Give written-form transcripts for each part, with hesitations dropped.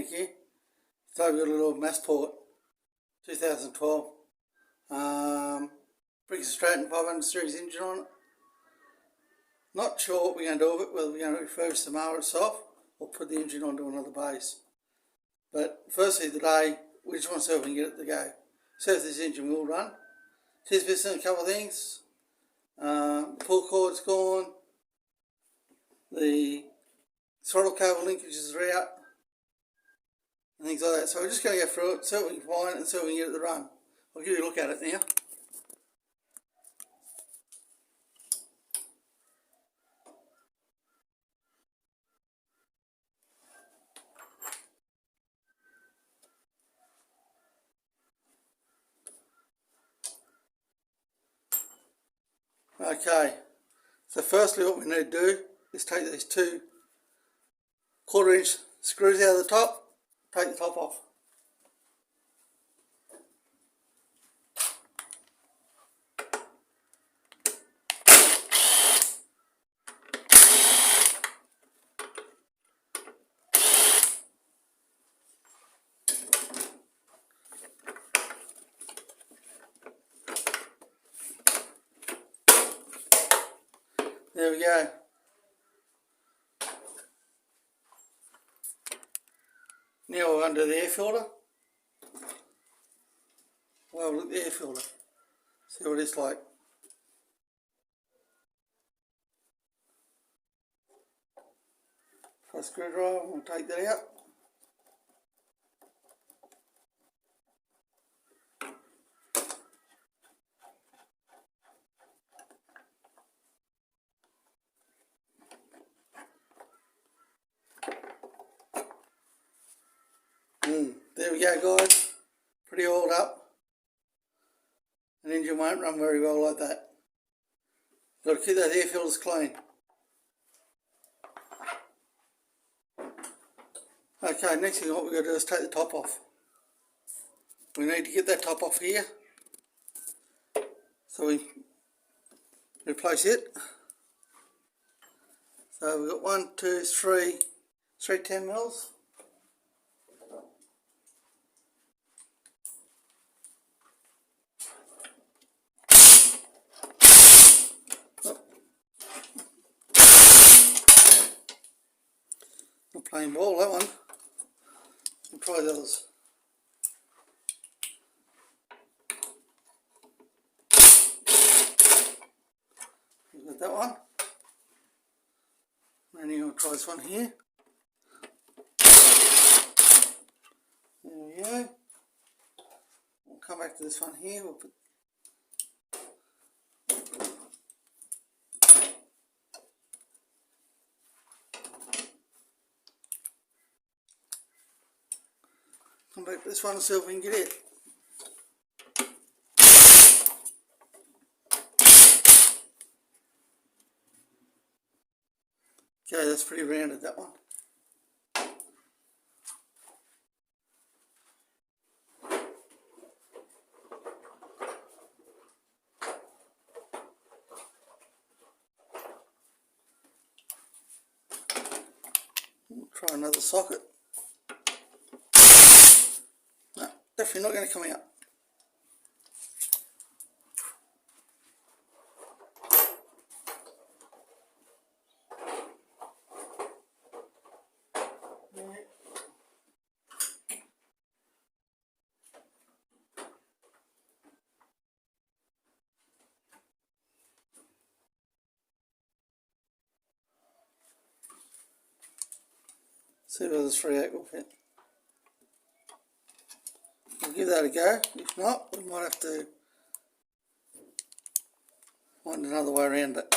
mechanic here. So I've got a little Mosport 2012 Briggs & Stratton 500 series engine on it. Not sure what we're going to do with it, whether we're going to refurbish the mower itself or put the engine onto another base. But firstly today, we just want to see if we can get it to go. See if this engine will run. Just missing a couple of things. Pull cord's gone. The throttle cable linkages are out. And things like that. So we're just going to go through it, see what we can find and see if we can get it to run. I'll give you a look at it now. Okay, so firstly what we need to do is take these two 1/4 inch screws out of the top, take the top off. There we go. Now we're under the air filter. Well, look at the air filter. See what it's like. For a screwdriver, we'll take that out. There we go, guys. Pretty oiled up. An engine won't run very well like that. Got to keep those air filters clean. Okay, next thing what we've got to do is take the top off. We need to get that top off here. So we replace it. So we've got 1, 2, 3 10 mils. Not playing ball, that one. We'll try the others. We've got that one. And then we'll try this one here. There we go. We'll come back to this one here. We'll put come back to this one and see if we can get it. Okay, that's pretty rounded, that one. We'll try another socket. No, definitely not going to come out. See whether this 3/8 will fit. We'll give that a go. If not, we might have to find another way around it.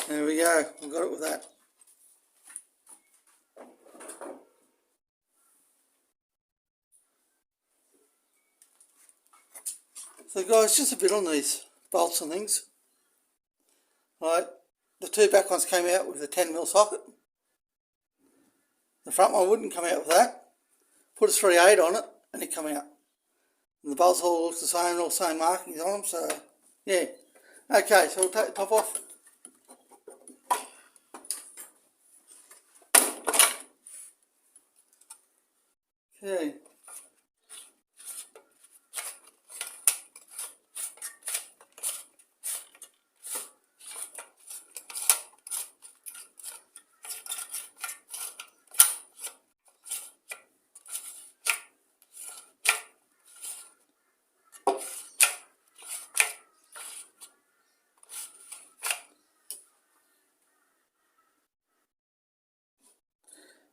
There we go. We've got it with that. So guys, just a bit on these bolts and things. Right. The two back ones came out with a 10 mil socket. The front one wouldn't come out with that. Put a 3/8 on it and it come out. And the bolts all look the same, all the same markings on them, so yeah. Okay, so we'll take the top off. Okay.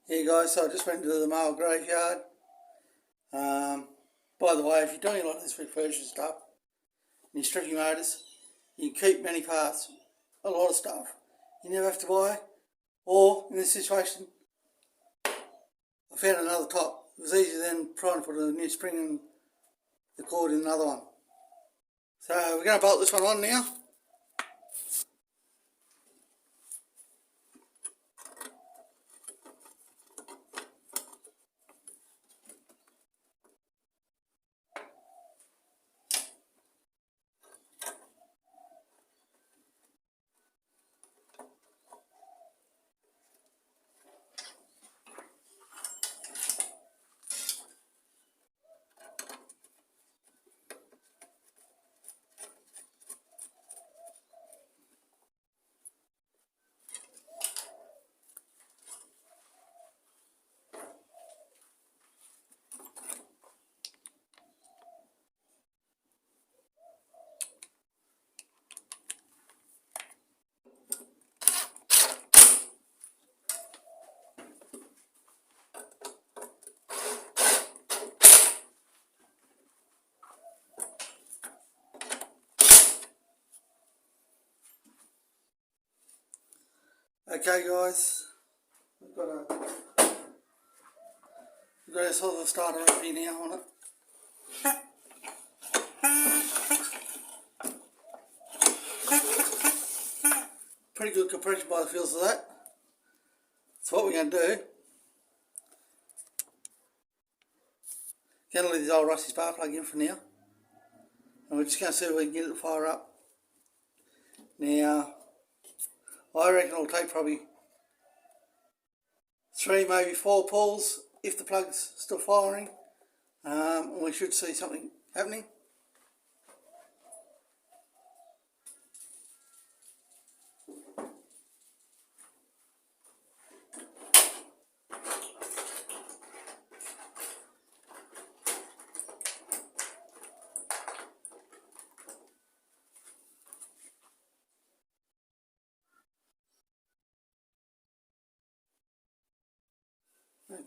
Yeah guys, so I just went to the mower graveyard. By the way, if you're doing a lot of this refurbishment stuff, and you're stripping motors, you can keep many parts, a lot of stuff. You never have to buy, or in this situation, I found another top. It was easier than trying to put a new spring and the cord in another one. So we're going to bolt this one on now. Okay guys, we've got a sort of a starter up here now on it. Pretty good compression by the feels of that. So what we're going to do, going to leave this old rusty spark plug in for now, and we're just going to see if we can get it to fire up. Now, I reckon it'll take probably 3, maybe 4 pulls if the plug's still firing, and we should see something happening.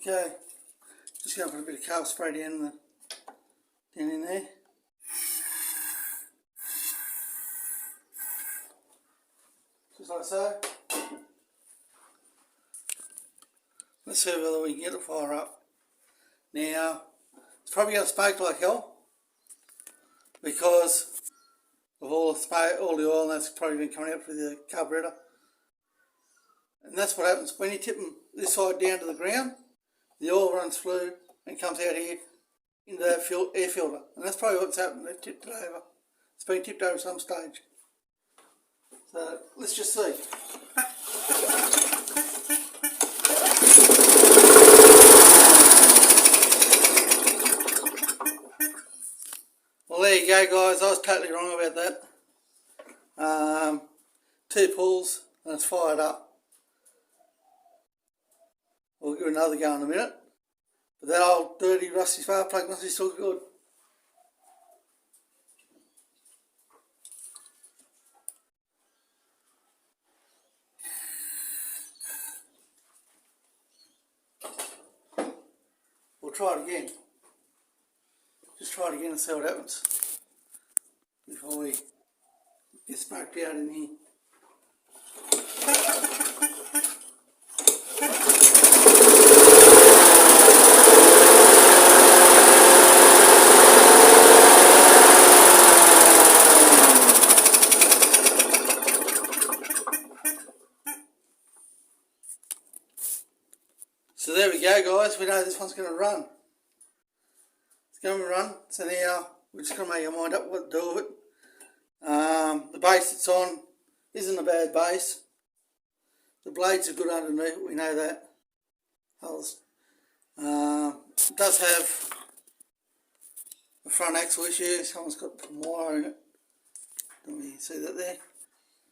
Okay, just going to put a bit of car spray down in there. Just like so. Let's see whether we can get it to fire up. Now, it's probably going to smoke like hell because of all the smoke, all the oil that's probably been coming out through the carburetor. And that's what happens when you tip them this side down to the ground. The oil runs through and comes out here into that air filter. And that's probably what's happened. They've tipped it over. It's been tipped over some stage. So let's just see. Well, there you go guys, I was totally wrong about that. 2 pulls and it's fired up. We'll give it another go in a minute. But that old dirty rusty spark plug must be still good. We'll try it again. Just try it again and see what happens before we get smoked out in here. So there we go guys, we know this one's going to run. It's going to run, so now we're just going to make our mind up what to do with it. The base it's on isn't a bad base. The blades are good underneath, we know that. It does have a front axle issue. Someone's got some wire in it. Don't you see that there?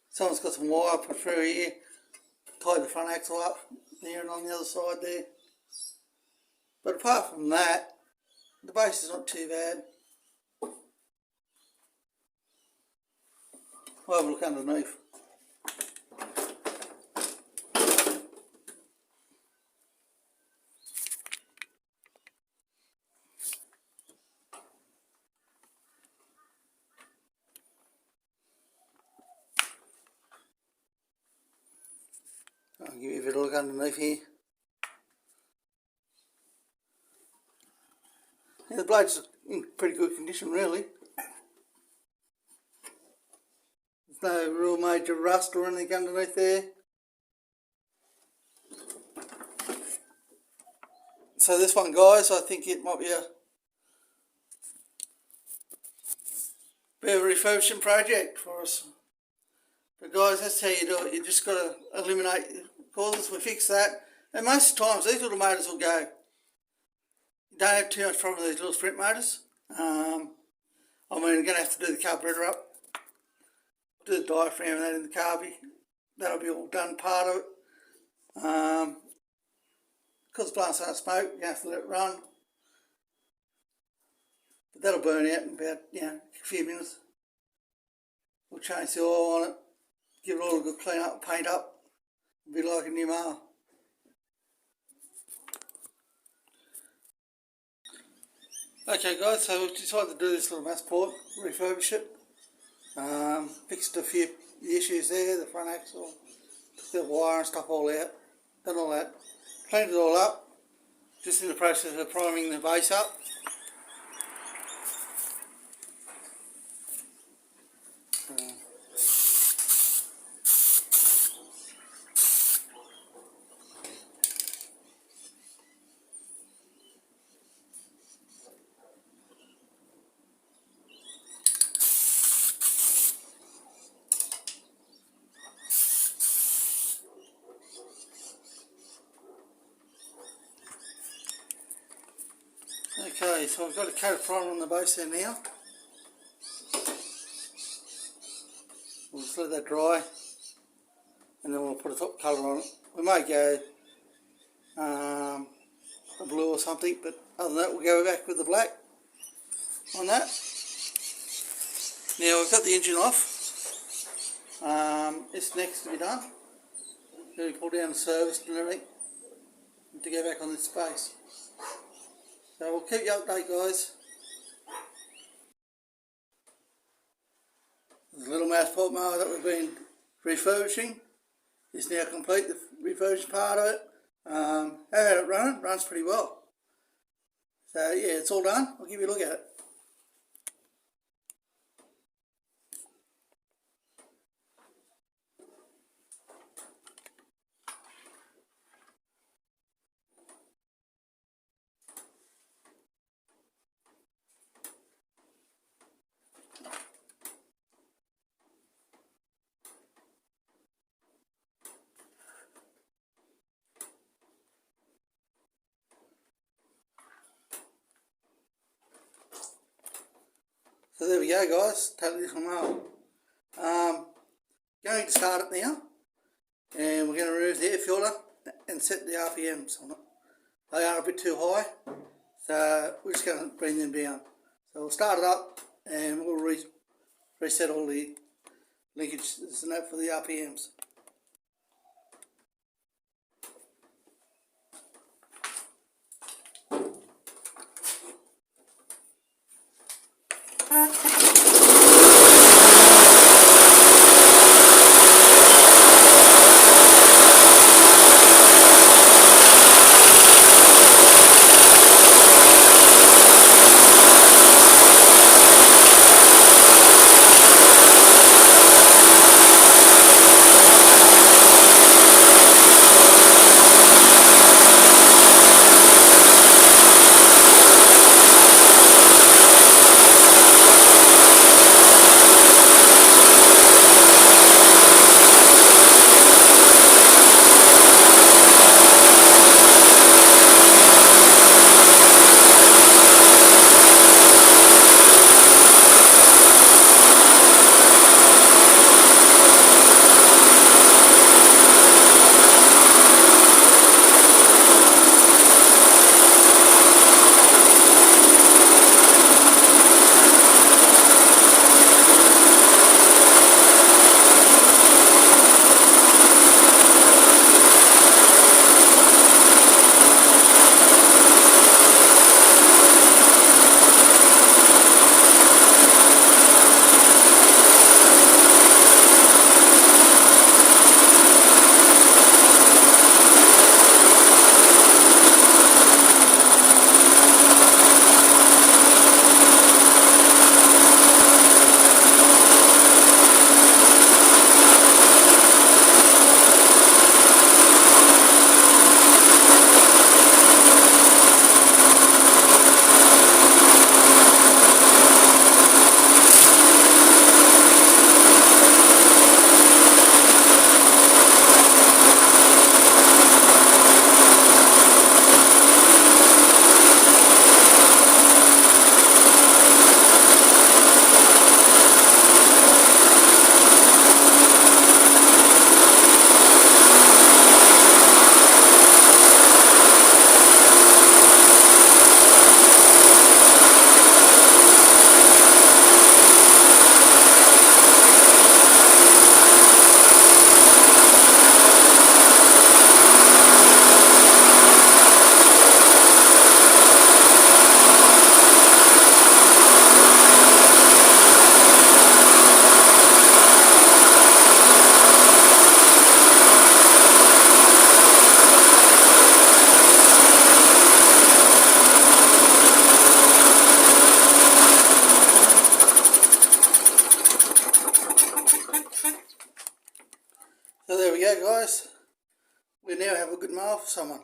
Someone's got some wire put through here, tied the front axle up there and on the other side there. But apart from that, the base is not too bad. I'll have a look underneath. I'll give you a bit of a look underneath here. Yeah, the blade's in pretty good condition really. There's no real major rust or anything underneath there. So this one, guys, I think it might be a bit of a refurbishing project for us. But guys, that's how you do it. You just got to eliminate the causes. We fix that. And most of the times these little motors will go. You don't have too much problem with these little sprint motors. I mean, we're going to have to do the carburetor up. Do the diaphragm and that in the carby. That'll be all done part of it. Because it's blowing so much smoke, you have to let it run. But that'll burn out in about, a few minutes. We'll change the oil on it, give it all a good clean up, paint up. It'll be like a new mower. Okay guys, so we've decided to do this little Mosport, refurbish it. Fixed a few issues there, the front axle, took the wire and stuff all out, done all that, cleaned it all up, just in the process of priming the base up. Okay, so I've got a coat of primer on the base there now. We'll just let that dry and then we'll put a top colour on it. We may go a blue or something, but other than that we'll go back with the black on that. Now we've got the engine off. It's next to be done. Then we pull down the service and everything to go back on this space. So we'll keep you updated, guys. The little Mosport mower that we've been refurbishing is now complete, the refurbished part of it. I've had it running, runs pretty well. So yeah, it's all done. I'll give you a look at it. So there we go, guys, totally different mower. Going to start it now, and we're going to remove the air filter and set the RPMs on it. They are a bit too high, so we're just going to bring them down. So we'll start it up and we'll reset all the linkages and that for the RPMs. So there we go, guys. We now have a good mower for someone.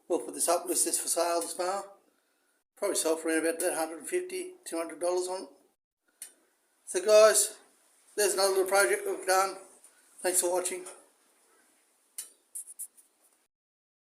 We'll put this up, list this for sale, this mower. Probably sell for around about $150, $200 on it. So guys, there's another little project we've done. Thanks for watching.